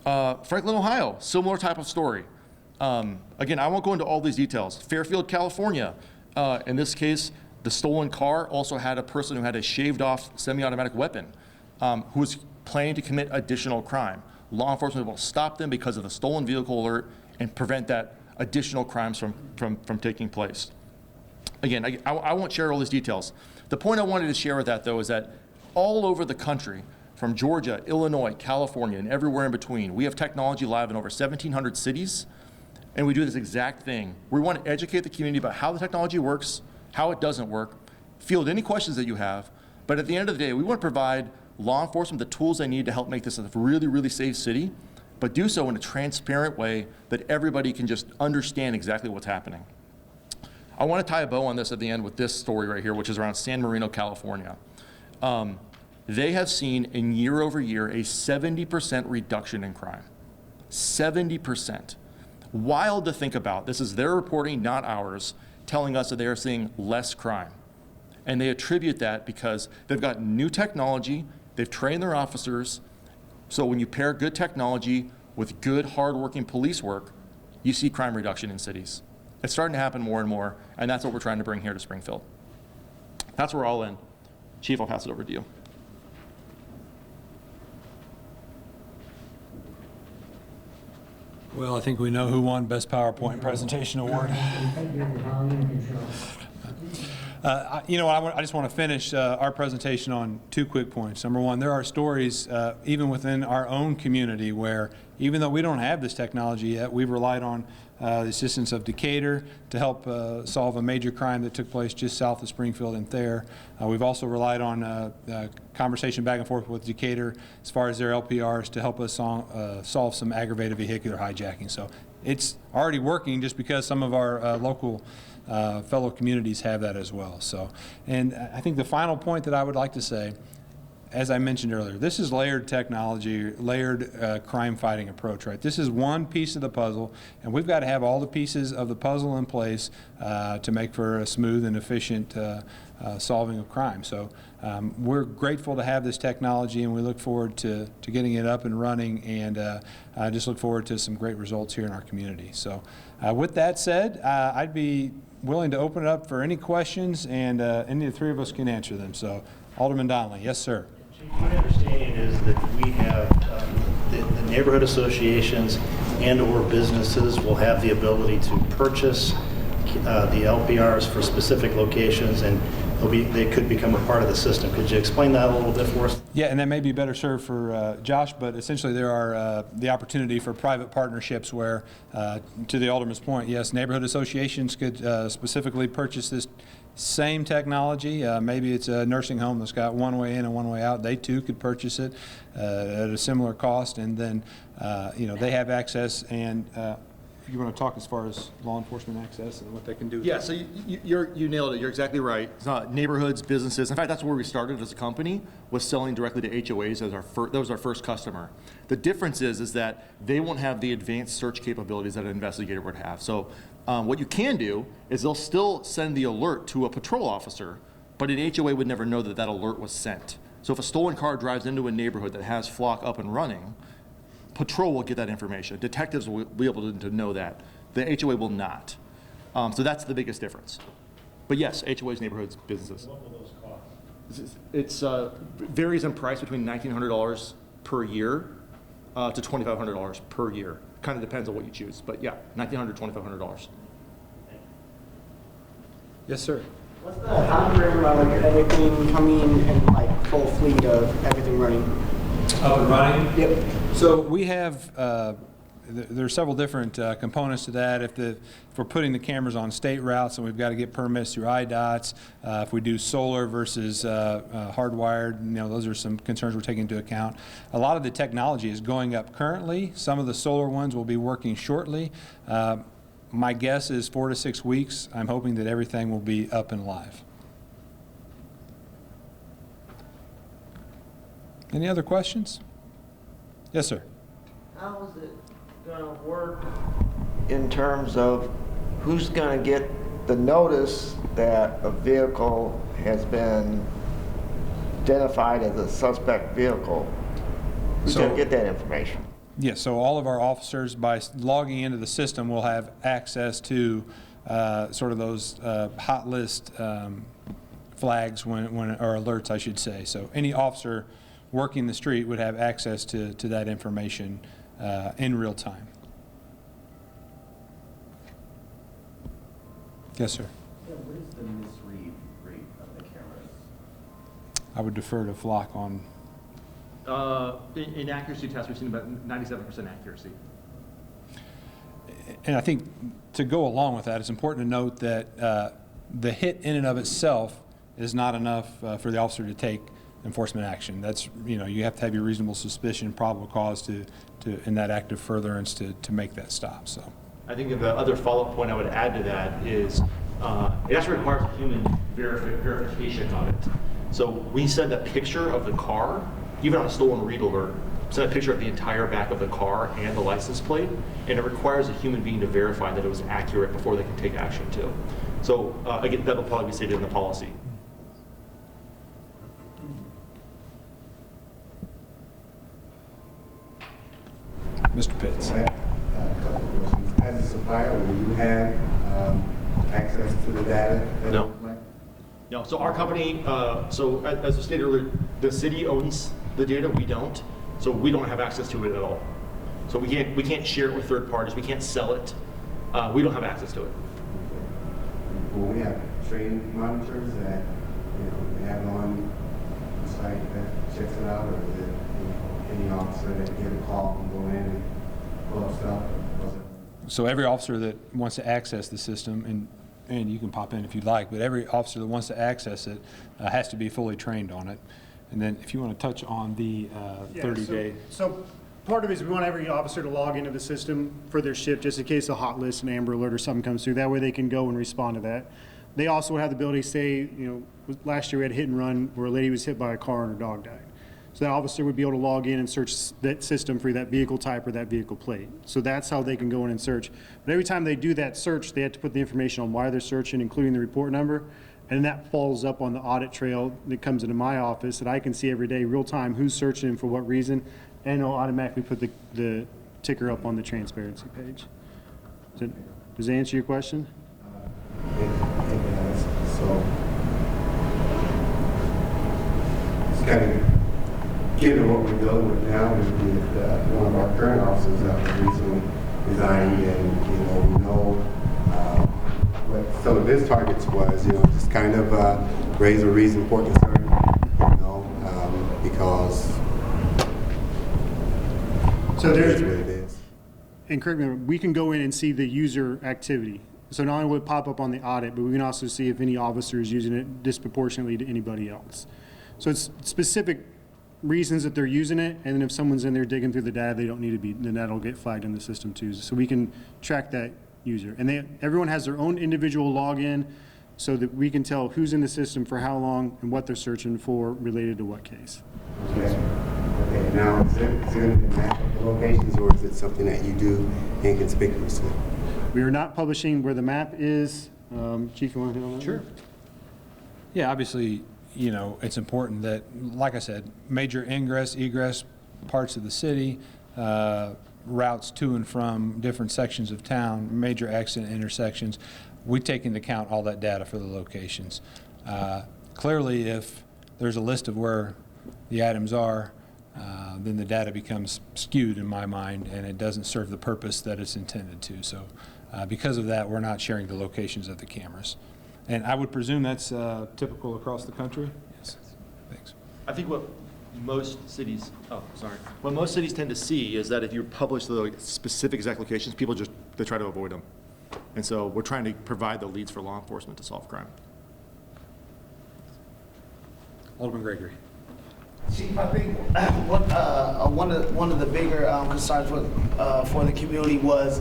Franklin, Ohio, similar type of story. Again, I won't go into all these details. Fairfield, California, in this case, the stolen car also had a person who had a shaved off semi-automatic weapon who was planning to commit additional crime. Law enforcement was able to stop them because of the stolen vehicle alert and prevent that additional crimes from taking place. Again, I won't share all these details. The point I wanted to share with that, though, is that all over the country, from Georgia, Illinois, California, and everywhere in between, we have technology live in over 1,700 cities, and we do this exact thing. We want to educate the community about how the technology works, how it doesn't work, field any questions that you have, but at the end of the day, we want to provide law enforcement the tools they need to help make this a really, really safe city, but do so in a transparent way that everybody can just understand exactly what's happening. I want to tie a bow on this at the end with this story right here, which is around San Marino, California. They have seen in year over year a 70% reduction in crime. 70%. Wild to think about. This is their reporting, not ours, telling us that they are seeing less crime. And they attribute that because they've got new technology, they've trained their officers, so when you pair good technology with good, hardworking police work, you see crime reduction in cities. It's starting to happen more and more, and that's what we're trying to bring here to Springfield. That's where we're all in. Chief, I'll pass it over to you. Well, I think we know who won Best PowerPoint Presentation Award. You know, I just want to finish our presentation on 2 quick points. Number one, there are stories even within our own community where, even though we don't have this technology yet, we've relied on the assistance of Decatur to help solve a major crime that took place just south of Springfield and Thayer. We've also relied on conversation back and forth with Decatur as far as their LPRs to help us solve some aggravated vehicular hijacking. So it's already working just because some of our local fellow communities have that as well. So, and I think the final point that I would like to say, as I mentioned earlier, this is layered technology, layered crime fighting approach, right? This is one piece of the puzzle, and we've got to have all the pieces of the puzzle in place to make for a smooth and efficient solving of crime. So we're grateful to have this technology, and we look forward to getting it up and running, and I just look forward to some great results here in our community. So with that said, I'd be willing to open it up for any questions, and any of the 3 of us can answer them. So Alderman Donnelly, yes, sir. My understanding is that we have the neighborhood associations and or businesses will have the ability to purchase the LPRs for specific locations, and they could become a part of the system. Could you explain that a little bit for us? Yeah, and that may be better served for Josh, but essentially there are the opportunity for private partnerships where, to the Alderman's point, yes, neighborhood associations could specifically purchase this same technology. Maybe it's a nursing home that's got one way in and one way out. They too could purchase it at a similar cost, and then you know, they have access. And you want to talk as far as law enforcement access and what they can do? Yeah, so you nailed it. You're exactly right. It's not neighborhoods, businesses. In fact, that's where we started as a company, was selling directly to HOAs as that was our first customer. The difference is that they won't have the advanced search capabilities that an investigator would have. So what you can do is they'll still send the alert to a patrol officer, but an HOA would never know that that alert was sent. So if a stolen car drives into a neighborhood that has Flock up and running, patrol will get that information. Detectives will be able to know that. The HOA will not. So that's the biggest difference. But yes, HOAs, neighborhoods, businesses. What will those cost? It's varies in price between $1,900 per year to $2,500 per year. Kind of depends on what you choose. But yeah, $1,900, $2,500. Yes, sir. What's the time frame about like everything coming and like full fleet of everything running? Up and running? Yep. So we have, there are several different components to that. If we're putting the cameras on state routes, and we've got to get permits through IDOTs, if we do solar versus hardwired, you know, those are some concerns we're taking into account. A lot of the technology is going up currently. Some of the solar ones will be working shortly. My guess is 4 to 6 weeks. I'm hoping that everything will be up and live. Any other questions? Yes, sir. How is it gonna work in terms of who's gonna get the notice that a vehicle has been identified as a suspect vehicle? Who's So- gonna get that information? Yes, so all of our officers, by logging into the system, will have access to sort of those hot list flags or alerts, I should say. So any officer working the street would have access to that information in real time. Yes, sir. What is the misread rate of the cameras? I would defer to Flock on. In accuracy tests, we've seen about 97% accuracy. And I think to go along with that, it's important to note that the hit in and of itself is not enough for the officer to take enforcement action. That's, you have to have your reasonable suspicion, probable cause to in that act of furtherance to make that stop. So I think the other follow-up point I would add to that is it actually requires a human verification of it. So we send a picture of the car, even on a stolen read alert, send a picture of the entire back of the car and the license plate, and it requires a human being to verify that it was accurate before they can take action too. So again, that'll probably be stated in the policy. Mr. Pitts. I have a couple of questions. As a supplier, will you have access to the data? No. No, so our company, so as I stated earlier, the city owns the data, we don't. So we don't have access to it at all. So we can't share it with third parties, we can't sell it. We don't have access to it. Will we have trained monitors that, they have on the site that checks it out, or is it, any officer that get a call and go in and pull up stuff? So every officer that wants to access the system, and you can pop in if you'd like, but every officer that wants to access it has to be fully trained on it. And then if you want to touch on the 30-day. So part of it is we want every officer to log into the system for their shift, just in case a hot list, an Amber Alert or something comes through. That way they can go and respond to that. They also have the ability to say, last year we had a hit and run where a lady was hit by a car and her dog died. So that officer would be able to log in and search that system for that vehicle type or that vehicle plate. So that's how they can go in and search. But every time they do that search, they have to put the information on why they're searching, including the report number. And that follows up on the audit trail that comes into my office that I can see every day, real time, who's searching and for what reason. And it'll automatically put the ticker up on the transparency page. Does that answer your question? It does. So it's kind of given what we're dealing with now with one of our current officers that was recently resigned, and we know what some of his targets was, just kind of raise a reason for concern, because so there's what it is. And correct me, we can go in and see the user activity. So not only will it pop up on the audit, but we can also see if any officer is using it disproportionately to anybody else. So it's specific reasons that they're using it, and then if someone's in there digging through the data, they don't need to be, then that'll get flagged in the system too. So we can track that user. And everyone has their own individual login so that we can tell who's in the system for how long and what they're searching for related to what case. Okay. Now, is it going to map the locations, or is it something that you do inconspicuously? We are not publishing where the map is. Chief, you want to hit on that? Sure. Yeah, obviously, it's important that, like I said, major ingress, egress parts of the city, routes to and from different sections of town, major accident intersections. We take into account all that data for the locations. Clearly, if there's a list of where the items are, then the data becomes skewed in my mind, and it doesn't serve the purpose that it's intended to. So because of that, we're not sharing the locations of the cameras. And I would presume that's typical across the country? Yes. Thanks. I think what most cities tend to see is that if you publish the specific exact locations, people they try to avoid them. And so we're trying to provide the leads for law enforcement to solve crime. Alderman Gregory. Chief, I think one of the bigger concerns for the community was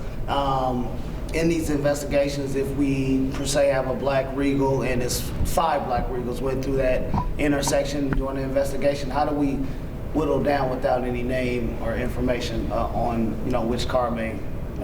in these investigations, if we per se have a black Regal and it's 5 black Regals went through that intersection during the investigation, how do we whittled down without any name or information on, you know, which car may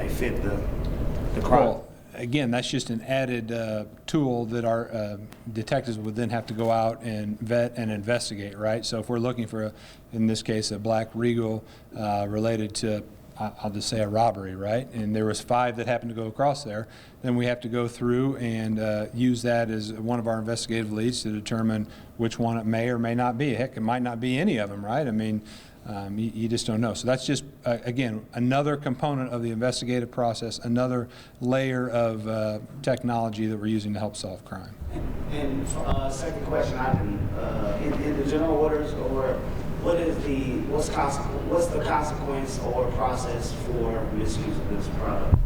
fit the crime. Well, again, that's just an added tool that our detectives would then have to go out and vet and investigate, right? So if we're looking for, in this case, a black Regal related to, I'll just say a robbery, right? And there was 5 that happened to go across there, then we have to go through and use that as one of our investigative leads to determine which one it may or may not be. Heck, it might not be any of them, right? I mean, you just don't know. So that's just, again, another component of the investigative process, another layer of technology that we're using to help solve crime. And second question, in the general orders, or what's the consequence or process for misuse of this product?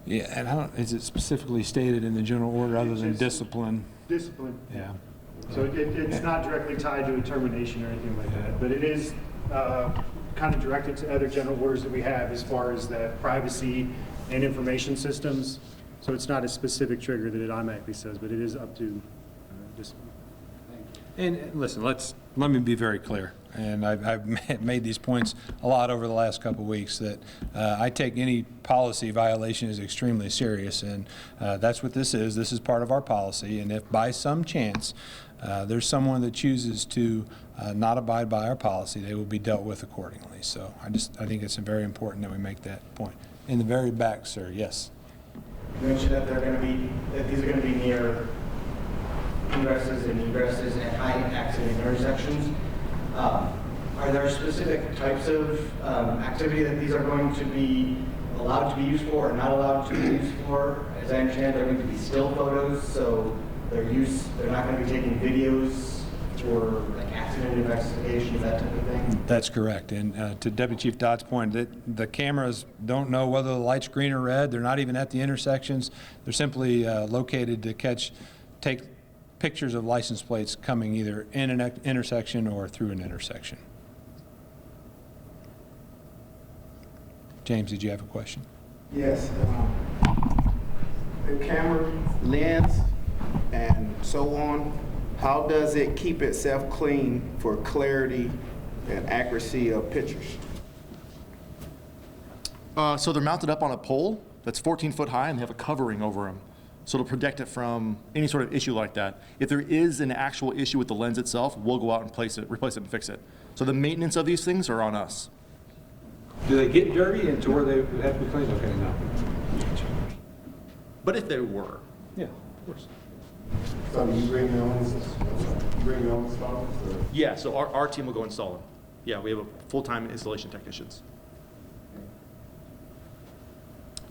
Yeah, and I don't, is it specifically stated in the general order other than discipline? Discipline. Yeah. So it's not directly tied to a termination or anything like that, but it is kind of directed to other general orders that we have as far as that privacy and information systems. So it's not a specific trigger that it automatically says, but it is up to discipline. And listen, let me be very clear, and I've made these points a lot over the last couple of weeks, that I take any policy violation as extremely serious, and that's what this is. This is part of our policy, and if by some chance there's someone that chooses to not abide by our policy, they will be dealt with accordingly. So I think it's very important that we make that point. In the very back, sir, yes. You mentioned that these are going to be near ingresses and egresses at high accident intersections. Are there specific types of activity that these are going to be allowed to be used for or not allowed to be used for? As I understand, they're going to be still photos, so they're not going to be taking videos for like accident investigations, that type of thing? That's correct. And to Deputy Chief Dodd's point, that the cameras don't know whether the light's green or red. They're not even at the intersections. They're simply located to take pictures of license plates coming either in an intersection or through an intersection. James, did you have a question? Yes. The camera lens and so on, how does it keep itself clean for clarity and accuracy of pictures? So they're mounted up on a pole that's 14 foot high, and they have a covering over them. So it'll protect it from any sort of issue like that. If there is an actual issue with the lens itself, we'll go out and replace it and fix it. So the maintenance of these things are on us. Do they get dirty and to where they would have to be cleaned? Okay, no. But if they were. Yeah, of course. So you bring your own installers? Or? Yeah, so our team will go install them. Yeah, we have a full-time installation technicians.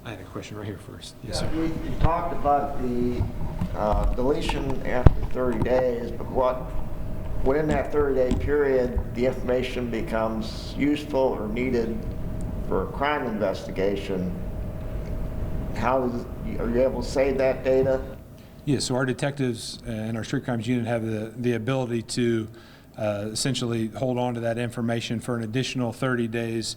I had a question right here first. Yes, sir. You talked about the deletion after 30 days, but within that 30-day period, the information becomes useful or needed for a crime investigation. Are you able to save that data? Yeah, so our detectives and our street crimes unit have the ability to essentially hold on to that information for an additional 30 days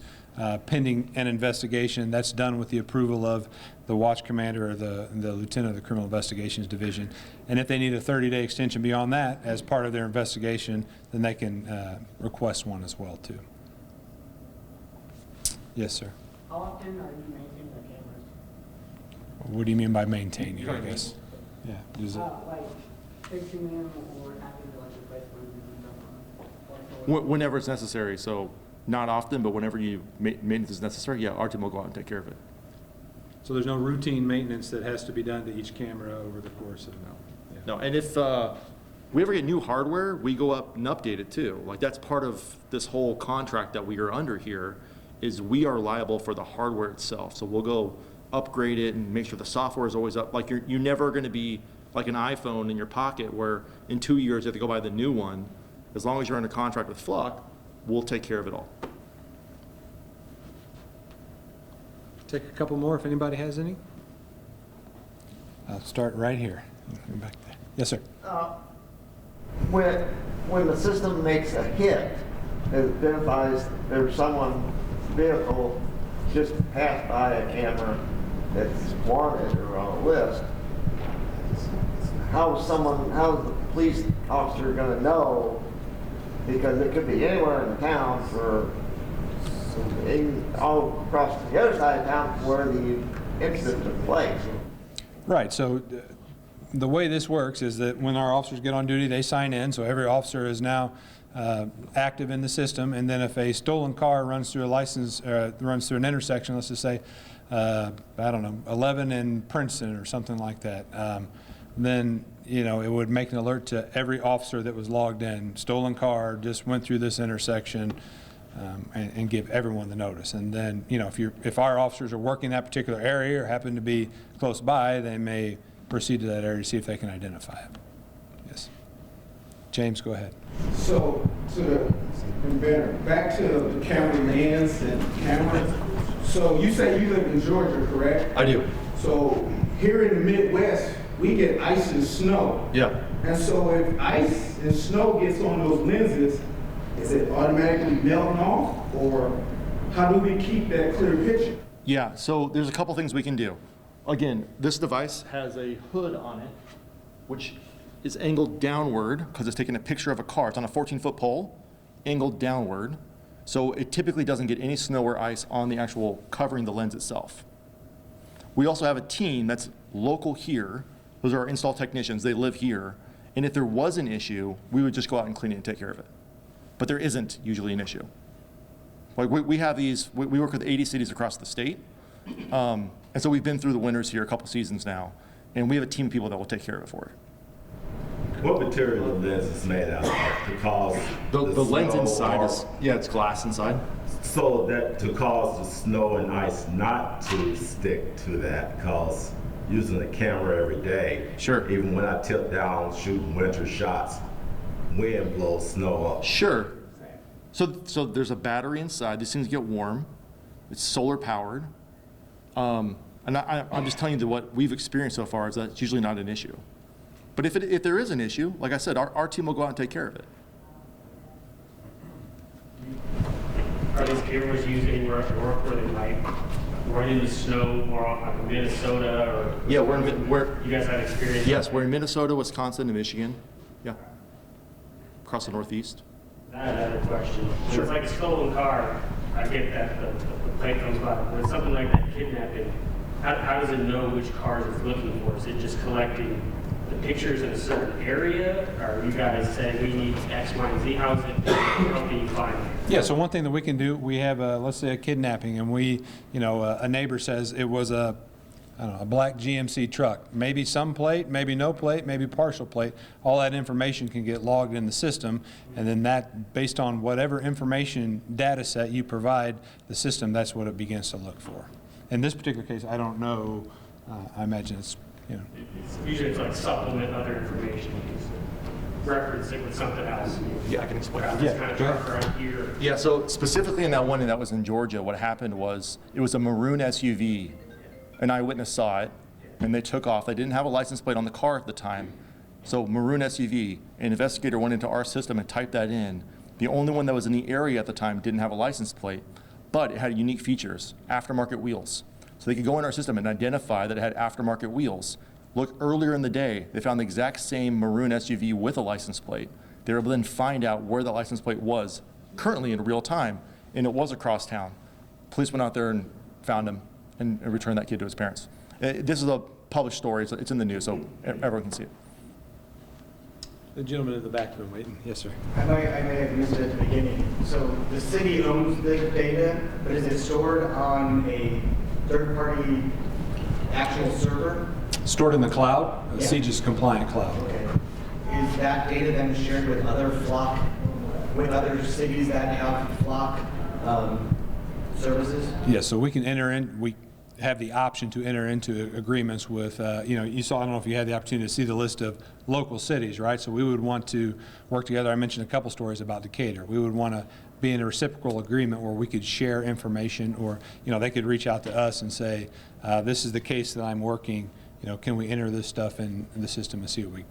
pending an investigation. That's done with the approval of the watch commander or the lieutenant of the Criminal Investigations Division. And if they need a 30-day extension beyond that as part of their investigation, then they can request one as well, too. Yes, sir. How often are you maintaining the cameras? What do you mean by maintaining, I guess? Yeah. Is it? Like fixing them or having to like replace them and stuff on them? Whenever it's necessary. So not often, but whenever maintenance is necessary, yeah, our team will go out and take care of it. So there's no routine maintenance that has to be done to each camera over the course of No, and if we ever get new hardware, we go up and update it too. Like that's part of this whole contract that we are under here, is we are liable for the hardware itself. So we'll go upgrade it and make sure the software is always up. Like you're never going to be like an iPhone in your pocket where in 2 years you have to go buy the new one. As long as you're under contract with Fluck, we'll take care of it all. Take a couple more if anybody has any. I'll start right here. Back there. Yes, sir. When the system makes a hit, it identifies there's someone's vehicle just passed by a camera that's wanted or on a list, how is the police officer going to know because it could be anywhere in the town for, all across the other side of town where the incident took place. Right, so the way this works is that when our officers get on duty, they sign in, so every officer is now active in the system, and then if a stolen car runs through runs through an intersection, let's just say, I don't know, 11 in Princeton or something like that, then, you know, it would make an alert to every officer that was logged in. Stolen car just went through this intersection, and give everyone the notice. And then, you know, if our officers are working that particular area or happen to be close by, they may proceed to that area to see if they can identify it. Yes. James, go ahead. So, back to the cameramen's and cameras. So you say you live in Georgia, correct? I do. So here in the Midwest, we get ice and snow. Yeah. And so if ice and snow gets on those lenses, is it automatically melting off, or how do we keep that clear picture? Yeah, so there's a couple things we can do. Again, this device has a hood on it, which is angled downward because it's taking a picture of a car. It's on a 14-foot pole, angled downward. So it typically doesn't get any snow or ice on the actual covering the lens itself. We also have a team that's local here. Those are our install technicians. They live here. And if there was an issue, we would just go out and clean it and take care of it. But there isn't usually an issue. Like we have these, we work with 80 cities across the state. And so we've been through the winters here a couple seasons now. And we have a team of people that will take care of it for it. What material the lens is made out of to cause The lens snow inside or- is, yeah, it's glass inside. So that to cause the snow and ice not to stick to that, because using the camera every day. Sure. Even when I tip down shooting winter shots, wind blows snow up. Sure. So there's a battery inside. These things get warm. It's solar powered. And I'm just telling you that what we've experienced so far is that it's usually not an issue. But if there is an issue, like I said, our team will go out and take care of it. Are these cameras used anywhere at work where they might run in the snow, or like Minnesota, or? Yeah, we're You guys had experience? yes, we're in Minnesota, Wisconsin, and Michigan. Yeah, across the Northeast. I had another question. When Sure. it's like a stolen car, I get that the plate comes by. When it's something like that kidnapping, how does it know which cars it's looking for? Is it just collecting the pictures in a certain area? Or you guys say we need X, Y, and Z? How can you find it? Yeah, so one thing that we can do, we have let's say a kidnapping, and a neighbor says it was a black GMC truck. Maybe some plate, maybe no plate, maybe partial plate. All that information can get logged in the system, and then that, based on whatever information data set you provide the system, that's what it begins to look for. In this particular case, I don't know. I imagine it's, Usually it's like supplement other information. Reference it with something else. Yeah, I can explain. This kind of truck right here. Yeah, so specifically in that one that was in Georgia, what happened was it was a maroon SUV. An eyewitness saw it, and they took off. They didn't have a license plate on the car at the time. So maroon SUV, an investigator went into our system and typed that in. The only one that was in the area at the time didn't have a license plate, but it had unique features, aftermarket wheels. So they could go in our system and identify that it had aftermarket wheels. Look, earlier in the day, they found the exact same maroon SUV with a license plate. They were able to then find out where the license plate was currently in real time, and it was across town. Police went out there and found him and returned that kid to his parents. This is a published story. It's in the news, so everyone can see it. the gentleman in the back room waiting. Yes, sir. I may have missed it at the beginning. So the city owns the data, but is it stored on a third-party actual server? Stored in the cloud, a Yeah. CGIS compliant cloud. Okay. Is that data then shared with other flock, with other cities that have flock services? Yes, so we can enter in, we have the option to enter into agreements with, you saw, I don't know if you had the opportunity to see the list of local cities, right? So we would want to work together. I mentioned a couple stories about Decatur. We would want to be in a reciprocal agreement where we could share information, or, they could reach out to us and say, this is the case that I'm working, can we enter this stuff in the system and see what we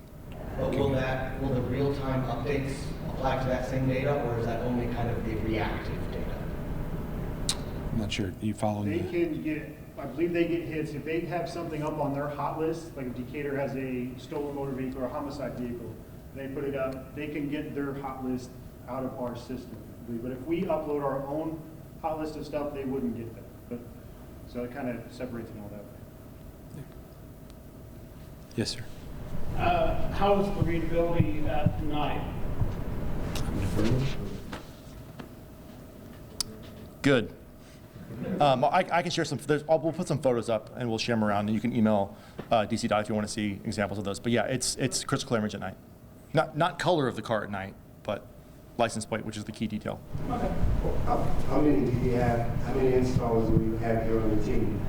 But will the real-time updates apply to that same data, or is that only kind of the reactive data? I'm not sure. You follow They me? can get, I believe they get hits, if they have something up on their hot list, like if Decatur has a stolen motor vehicle or a homicide vehicle, they put it up, they can get their hot list out of our system. But if we upload our own hot list of stuff, they wouldn't get that. But so it kind of separates them all that way. Yes, sir. How is the readability at night? Good. I can share some, we'll put some photos up and we'll share them around, and you can email DC Dodd if you want to see examples of those. But yeah, it's crystal clear image at night. Not color of the car at night, but license plate, which is the key detail. Okay. How many do you have, how many installers do you have here on the team?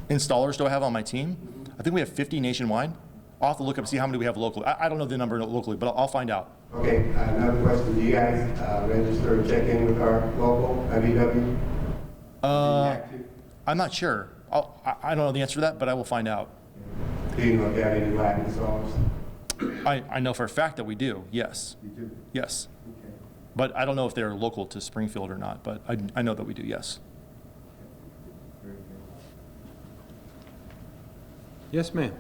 Installers do I have on my team? I think we have 50 nationwide. I'll have to look up and see how many we have locally. I don't know the number locally, but I'll find out. Okay, another question. Do you guys register and check in with our local IBW? I'm not sure. I don't know the answer to that, but I will find out. Do you know if you have any black installers? I know for a fact that we do, yes. You do? Yes. Okay. But I don't know if they're local to Springfield or not, but I know that we do, yes. Yes, ma'am.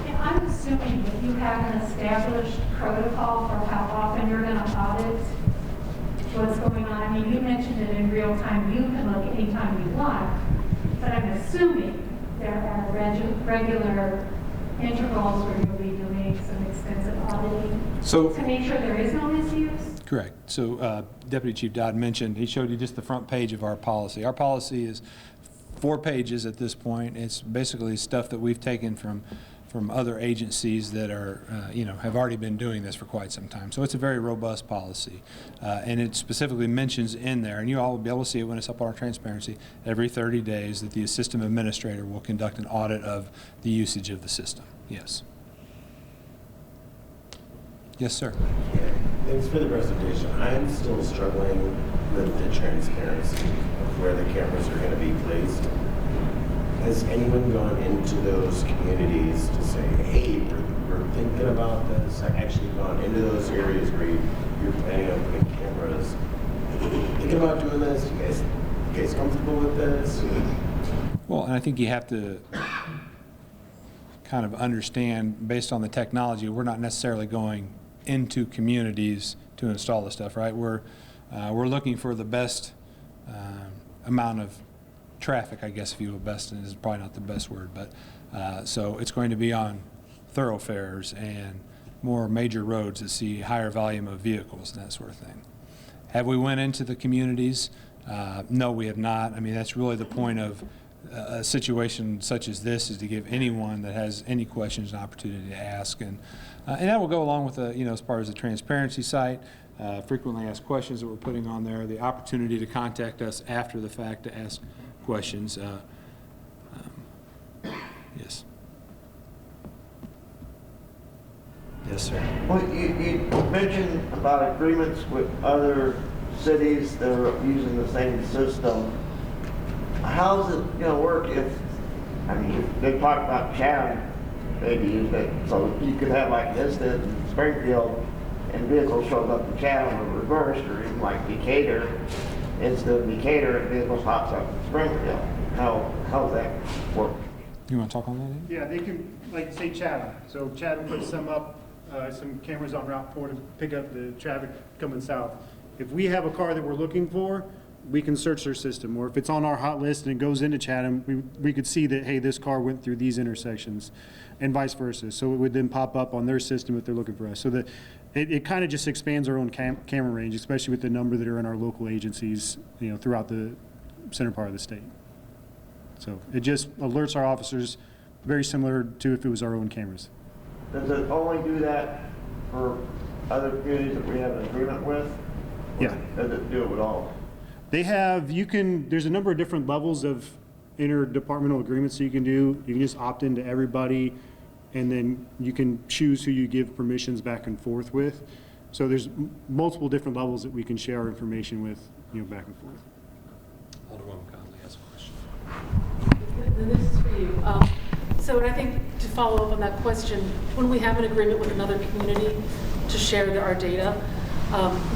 Yeah, I'm assuming that you have an established protocol for how often you're going to audit what's going on. I mean, you mentioned it in real time. You can look anytime you want, but I'm assuming there are regular intervals where you'll be doing some extensive auditing to make sure there is no misuse. Correct. So Deputy Chief Dodd mentioned, he showed you just the front page of our policy. Our policy is 4 pages at this point. It's basically stuff that we've taken from other agencies that are, have already been doing this for quite some time. So it's a very robust policy. And it specifically mentions in there, and you all will be able to see it when it's up on our transparency, every 30 days that the system administrator will conduct an audit of the usage of the system. Yes. Yes, sir. Thanks for the presentation. I'm still struggling with the transparency of where the cameras are going to be placed. Has anyone gone into those communities to say, hey, we're thinking about this? I've actually gone into those areas where you're planning on putting cameras. Thinking about doing this? You guys comfortable with this? Well, and I think you have to kind of understand, based on the technology, we're not necessarily going into communities to install the stuff, right? We're looking for the best amount of traffic, I guess, if you will. Best is probably not the best word, but so it's going to be on thoroughfares and more major roads that see higher volume of vehicles and that sort of thing. Have we went into the communities? No, we have not. I mean, that's really the point of a situation such as this, is to give anyone that has any questions an opportunity to ask, and that will go along with as far as the transparency site, frequently asked questions that we're putting on there, the opportunity to contact us after the fact to ask questions. Yes. Yes, sir. Well, you mentioned about agreements with other cities that are using the same system. How's it going to work if they talk about Chatham, maybe use it, so you could have like an incident in Springfield and vehicles shows up in Chatham or reversed, or even like Decatur, instead of Decatur and vehicles hops up in Springfield. How's that work? You want to talk on that? Yeah, they can, like, say Chatham. So Chatham puts some up, some cameras on Route 4 to pick up the traffic coming south. If we have a car that we're looking for, we can search their system. Or if it's on our hot list and it goes into Chatham, we could see that, hey, this car went through these intersections, and vice versa. So it would then pop up on their system if they're looking for us. So that it kind of just expands our own camera range, especially with the number that are in our local agencies, throughout the center part of the state. So it just alerts our officers, very similar to if it was our own cameras. Does it only do that for other communities that we have an agreement with? Yeah. Does it do it with all? They have, there's a number of different levels of interdepartmental agreements that you can do. You can just opt into everybody, and then you can choose who you give permissions back and forth with. So there's multiple different levels that we can share our information with, back and forth. Alderwoman Conley has a question. This is for you. So I think to follow up on that question, when we have an agreement with another community to share our data,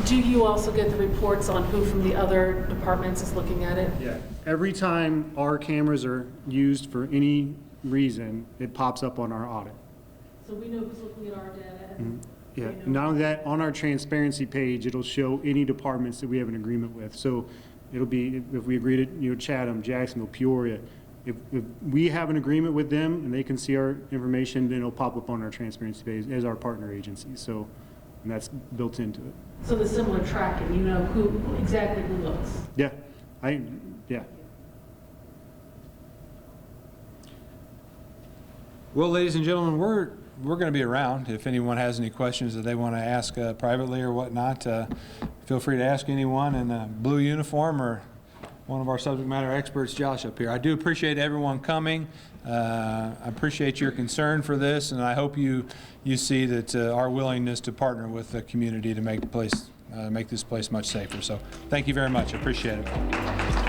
do you also get the reports on who from the other departments is looking at it? Yeah. Every time our cameras are used for any reason, it pops up on our audit. So we know who's looking at our data. And Yeah, not only that, on our transparency page, it'll show any departments that we have an agreement with. So it'll be, if we agree to, Chatham, Jacksonville, Peoria, if we have an agreement with them and they can see our information, then it'll pop up on our transparency page as our partner agency. So, and that's built into it. So the similar tracking, you know exactly who looks. Yeah, yeah. Well, ladies and gentlemen, we're going to be around. If anyone has any questions that they want to ask privately or whatnot, feel free to ask anyone in a blue uniform or one of our subject matter experts, Josh, up here. I do appreciate everyone coming. I appreciate your concern for this, and I hope you see that our willingness to partner with the community to make this place much safer. So thank you very much. I appreciate it.